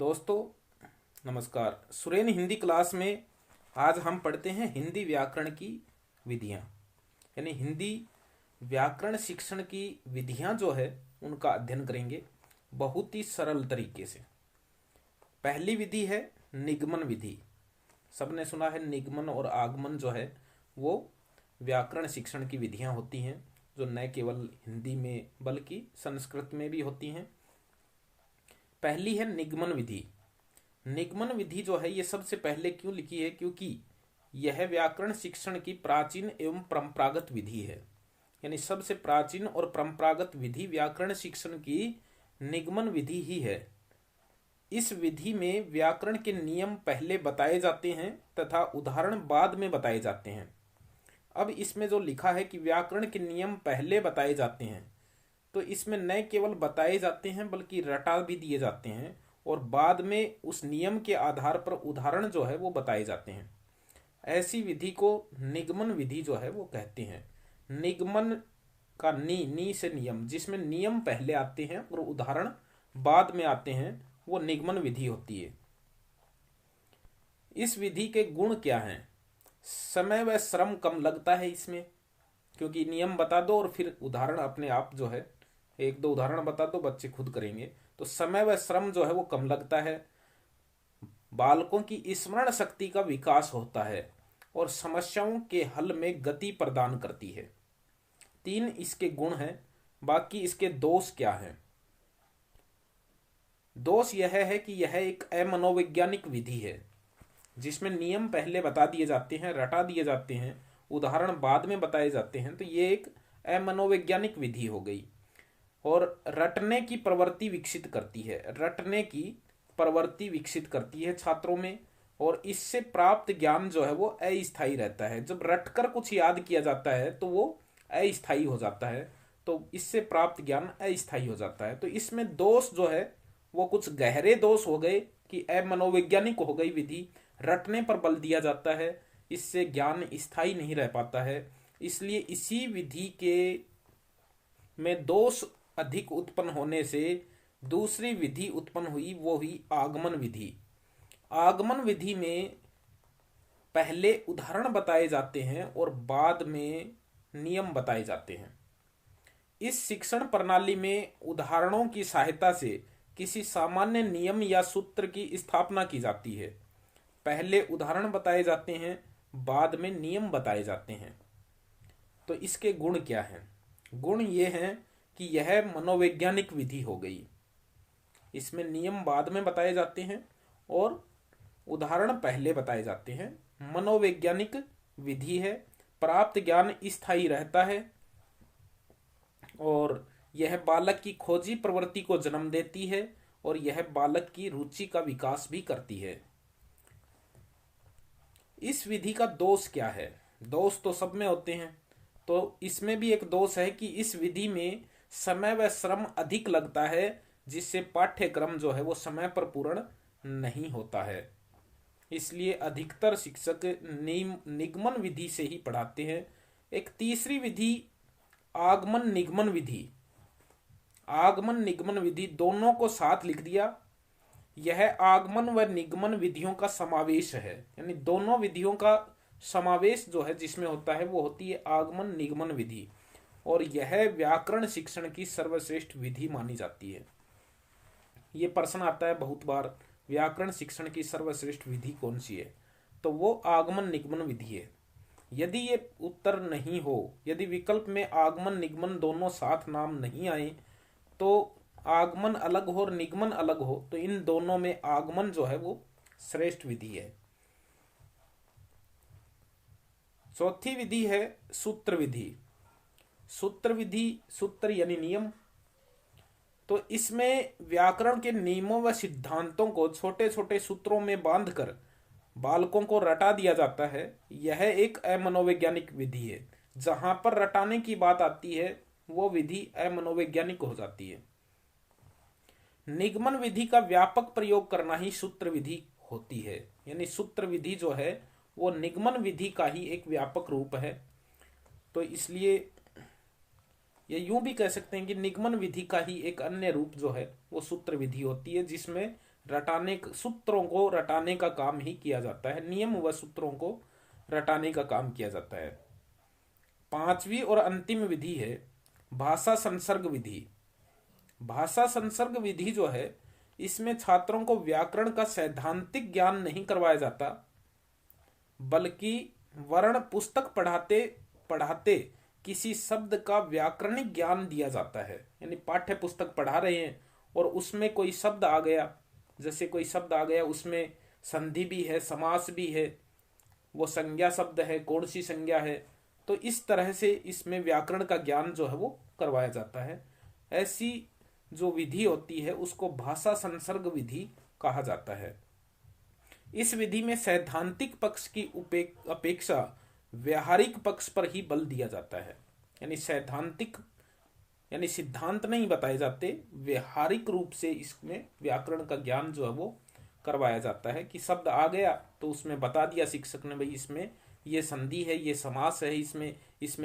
दोस्तों नमस्कार। सुरेन हिंदी क्लास में आज हम पढ़ते हैं हिंदी व्याकरण की विधियां, यानी हिंदी व्याकरण शिक्षण की विधियां जो है उनका अध्ययन करेंगे बहुत ही सरल तरीके से। पहली विधि है निगमन विधि। सबने सुना है निगमन और आगमन जो है वो व्याकरण शिक्षण की विधियां होती हैं, जो न केवल हिंदी में बल्कि संस्कृत में भी होती हैं। पहली है निगमन विधि। निगमन विधि जो है ये सबसे पहले क्यों लिखी है, क्योंकि यह व्याकरण शिक्षण की प्राचीन एवं परंपरागत विधि है। यानी सबसे प्राचीन और परंपरागत विधि व्याकरण शिक्षण की निगमन विधि ही है। इस विधि में व्याकरण के नियम पहले बताए जाते हैं तथा उदाहरण बाद में बताए जाते हैं। अब इसमें जो लिखा है कि व्याकरण के नियम पहले बताए जाते हैं, तो इसमें न केवल बताए जाते हैं बल्कि रटा भी दिए जाते हैं और बाद में उस नियम के आधार पर उदाहरण जो है वो बताए जाते हैं। ऐसी विधि को निगमन विधि जो है वो कहते हैं। निगमन का नी से नियम, जिसमें नियम पहले आते हैं और उदाहरण बाद में आते हैं, वो निगमन विधि होती है। इस विधि के गुण क्या हैं? समय व श्रम कम लगता है इसमें, क्योंकि नियम बता दो और फिर उदाहरण अपने आप जो है एक दो उदाहरण बता दो, बच्चे खुद करेंगे, तो समय व श्रम जो है वो कम लगता है। बालकों की स्मरण शक्ति का विकास होता है और समस्याओं के हल में गति प्रदान करती है। 3 इसके गुण हैं। बाकी इसके दोष क्या हैं? दोष यह है कि यह एक अमनोवैज्ञानिक विधि है, जिसमें नियम पहले बता दिए जाते हैं, रटा दिए जाते हैं, उदाहरण बाद में बताए जाते हैं। तो ये एक अमनोवैज्ञानिक विधि हो गई और रटने की प्रवृत्ति विकसित करती है। रटने की प्रवृत्ति विकसित करती है छात्रों में, और इससे प्राप्त ज्ञान जो है वो अस्थायी रहता है। जब रटकर कुछ याद किया जाता है तो वो अस्थायी हो जाता है, तो इससे प्राप्त ज्ञान अस्थायी हो जाता है। तो इसमें दोष जो है वो कुछ गहरे दोष हो गए कि अमनोवैज्ञानिक हो गई विधि, रटने पर बल दिया जाता है, इससे ज्ञान स्थायी नहीं रह पाता है। इसलिए इसी विधि के में दोष अधिक उत्पन्न होने से दूसरी विधि उत्पन्न हुई, वो हुई आगमन विधि। आगमन विधि में पहले उदाहरण बताए जाते हैं और बाद में नियम बताए जाते हैं। इस शिक्षण प्रणाली में उदाहरणों की सहायता से किसी सामान्य नियम या सूत्र की स्थापना की जाती है। पहले उदाहरण बताए जाते हैं, बाद में नियम बताए जाते हैं। तो इसके गुण क्या हैं? गुण ये हैं कि यह मनोवैज्ञानिक विधि हो गई। इसमें नियम बाद में बताए जाते हैं और उदाहरण पहले बताए जाते हैं। मनोवैज्ञानिक विधि है। प्राप्त ज्ञान स्थायी रहता है और यह बालक की खोजी प्रवृत्ति को जन्म देती है और यह बालक की रुचि का विकास भी करती है। इस विधि का दोष क्या है? दोष तो सब में होते हैं, तो इसमें भी एक दोष है कि इस विधि में समय व श्रम अधिक लगता है, जिससे पाठ्यक्रम जो है वो समय पर पूर्ण नहीं होता है। इसलिए अधिकतर शिक्षक निगमन विधि से ही पढ़ाते हैं। एक तीसरी विधि आगमन निगमन विधि। आगमन निगमन विधि दोनों को साथ लिख दिया। यह आगमन व निगमन विधियों का समावेश है, यानी दोनों विधियों का समावेश जो है जिसमें होता है वो होती है आगमन निगमन विधि, और यह व्याकरण शिक्षण की सर्वश्रेष्ठ विधि मानी जाती है। ये प्रश्न आता है बहुत बार, व्याकरण शिक्षण की सर्वश्रेष्ठ विधि कौन सी है? तो वो आगमन निगमन विधि है। यदि ये उत्तर नहीं हो, यदि विकल्प में आगमन निगमन दोनों साथ नाम नहीं आए, तो आगमन अलग हो और निगमन अलग हो, तो इन दोनों में आगमन जो है वो श्रेष्ठ विधि है। चौथी विधि है सूत्र विधि। सूत्र विधि, सूत्र यानी नियम। तो इसमें व्याकरण के नियमों व सिद्धांतों को छोटे छोटे सूत्रों में बांधकर बालकों को रटा दिया जाता है। यह एक अमनोवैज्ञानिक विधि है। जहां पर रटाने की बात आती है वो विधि अमनोवैज्ञानिक हो जाती है। निगमन विधि का व्यापक प्रयोग करना ही सूत्र विधि होती है, यानी सूत्र विधि जो है वो निगमन विधि का ही एक व्यापक रूप है। तो इसलिए ये यूं भी कह सकते हैं कि निगमन विधि का ही एक अन्य रूप जो है वो सूत्र विधि होती है, जिसमें सूत्रों को रटाने का काम ही किया जाता है, नियम व सूत्रों को रटाने का काम किया जाता है। पांचवी और अंतिम विधि है भाषा संसर्ग विधि। भाषा संसर्ग विधि जो है, इसमें छात्रों को व्याकरण का सैद्धांतिक ज्ञान नहीं करवाया जाता, बल्कि वर्ण पुस्तक पढ़ाते पढ़ाते किसी शब्द का व्याकरणिक ज्ञान दिया जाता है। यानी पाठ्य पुस्तक पढ़ा रहे हैं और उसमें कोई शब्द आ गया, जैसे कोई शब्द आ गया, उसमें संधि भी है, समास भी है, वो संज्ञा शब्द है, कौन सी संज्ञा है, तो इस तरह से इसमें व्याकरण का ज्ञान जो है वो करवाया जाता है। ऐसी जो विधि होती है उसको भाषा संसर्ग विधि कहा जाता है। इस विधि में सैद्धांतिक पक्ष की अपेक्षा व्यावहारिक पक्ष पर ही बल दिया जाता है। यानी सैद्धांतिक यानी सिद्धांत नहीं बताए जाते, व्यवहारिक रूप से इसमें व्याकरण का ज्ञान जो है वो करवाया जाता है। कि शब्द आ गया तो उसमें बता दिया शिक्षक ने, भाई इसमें ये संधि है, ये समास है, इसमें इसमें